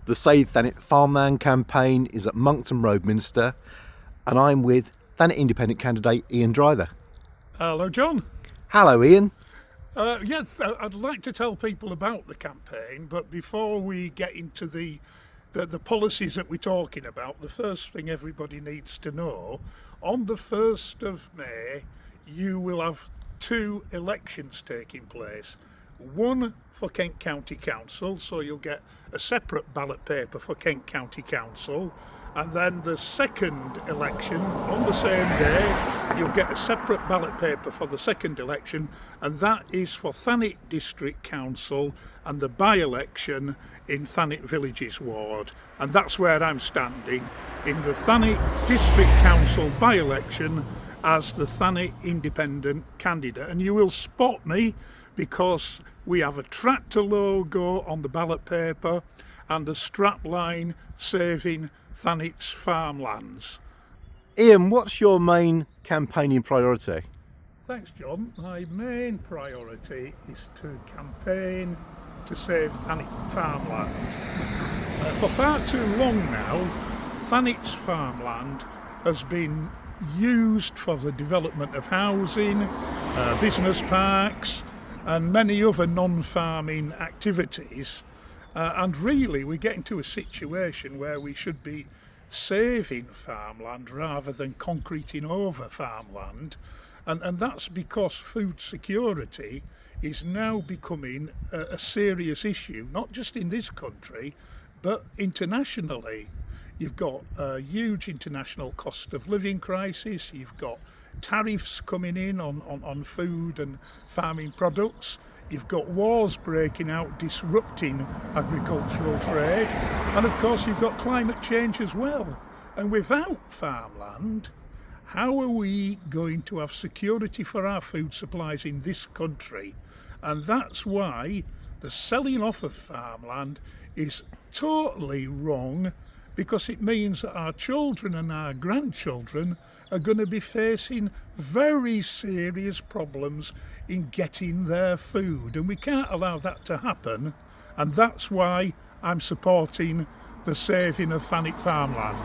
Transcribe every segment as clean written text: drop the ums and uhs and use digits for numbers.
The Save Thanet Farmland campaign is at Monkton Road, Minster, and I'm with Thanet Independent candidate Ian Dryther. Hello, John. Hello, Ian. Yes, I'd like to tell people about the campaign, but before we get into the policies that we're talking about, the first thing everybody needs to know, on the 1st of May, you will have 2 elections taking place. One for Kent County Council, so you'll get a separate ballot paper for Kent County Council, and then the second election on the same day you'll get a separate ballot paper for the second election, and that is for Thanet District Council and the by-election in Thanet Villages Ward, and that's where I'm standing in the Thanet District Council by-election as the Thanet Independent candidate. And you will spot me because we have a tractor logo on the ballot paper and a strapline saving Thanet's farmlands. Ian, what's your main campaigning priority? Thanks, John. My main priority is to campaign to save Thanet farmland. For far too long now, Thanet's farmland has been used for the development of housing, business parks, and many other non-farming activities, and really we're getting to a situation where we should be saving farmland rather than concreting over farmland, and that's because food security is now becoming a serious issue, not just in this country but internationally. You've got a huge international cost of living crisis, you've got tariffs coming in on food and farming products, you've got wars breaking out disrupting agricultural trade, and of course you've got climate change as well. And without farmland, how are we going to have security for our food supplies in this country? And that's why the selling off of farmland is totally wrong, because it means that our children and our grandchildren are going to be facing very serious problems in getting their food, and we can't allow that to happen, and that's why I'm supporting the saving of Thanet farmland.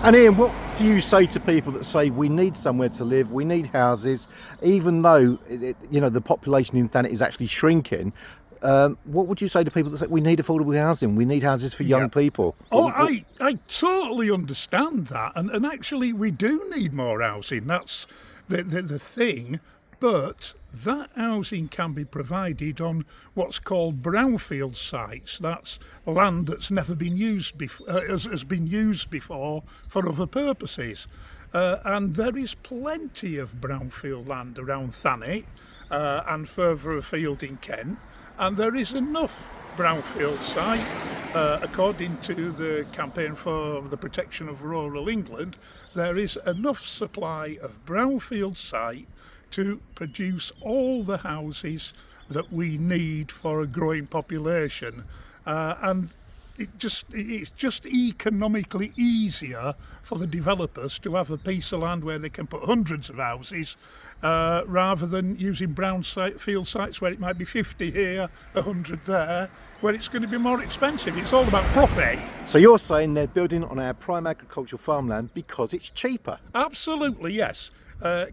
And Ian, what do you say to people that say we need somewhere to live, we need houses, even though the population in Thanet is actually shrinking? What would you say to people that say we need affordable housing, we need houses for young people? I totally understand that, and actually we do need more housing, that's the thing, but that housing can be provided on what's called brownfield sites. That's land that's never been used before, has been used before for other purposes, and there is plenty of brownfield land around Thanet and further afield in Kent. And there is enough brownfield site, according to the Campaign for the Protection of Rural England, there is enough supply of brownfield site to produce all the houses that we need for a growing population. And it's just economically easier for the developers to have a piece of land where they can put hundreds of houses, rather than using brownfield sites where it might be 50 here, 100 there, where it's going to be more expensive. It's all about profit. So you're saying they're building on our prime agricultural farmland because it's cheaper? Absolutely, yes.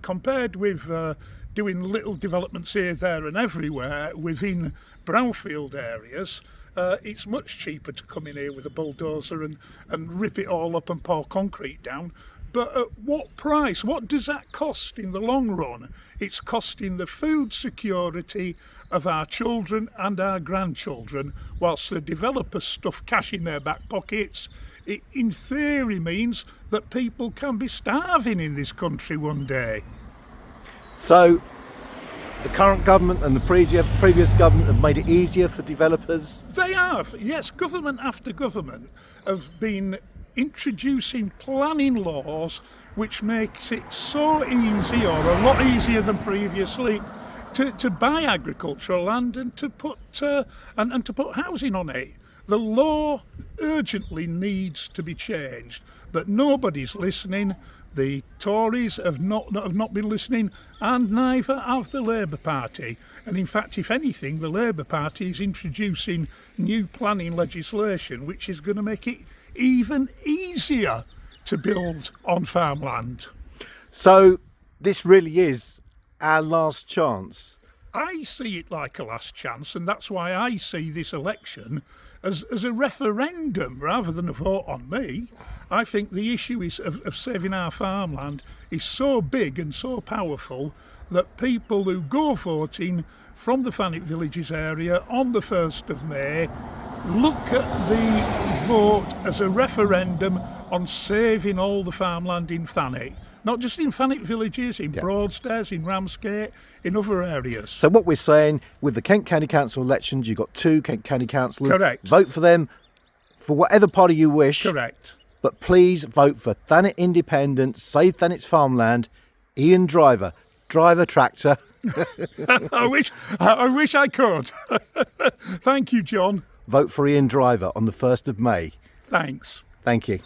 Compared with doing little developments here, there and everywhere within brownfield areas, it's much cheaper to come in here with a bulldozer and rip it all up and pour concrete down. But at what price? What does that cost in the long run? It's costing the food security of our children and our grandchildren, whilst the developers stuff cash in their back pockets. It in theory means that people can be starving in this country one day. So the current government and the previous government have made it easier for developers? They have, yes. Government after government have been introducing planning laws which makes it so easy, or a lot easier than previously, to buy agricultural land and to put housing on it. The law urgently needs to be changed, but nobody's listening. The Tories have not been listening, and neither have the Labour Party. And in fact, if anything, the Labour Party is introducing new planning legislation which is going to make it even easier to build on farmland. So this really is our last chance. I see it like a last chance, and that's why I see this election as a referendum rather than a vote on me. I think the issue is of saving our farmland is so big and so powerful that people who go voting from the Thanet Villages area on the 1st of May look at the vote as a referendum on saving all the farmland in Thanet. Not just in Thanet Villages, in Broadstairs, in Ramsgate, in other areas. So what we're saying, with the Kent County Council elections, you've got 2 Kent County councillors. Correct. Vote for them for whatever party you wish. Correct. But please vote for Thanet Independent, Save Thanet's Farmland, Ian Driver, driver tractor. I wish I could. Thank you, John. Vote for Ian Driver on the 1st of May. Thanks. Thank you.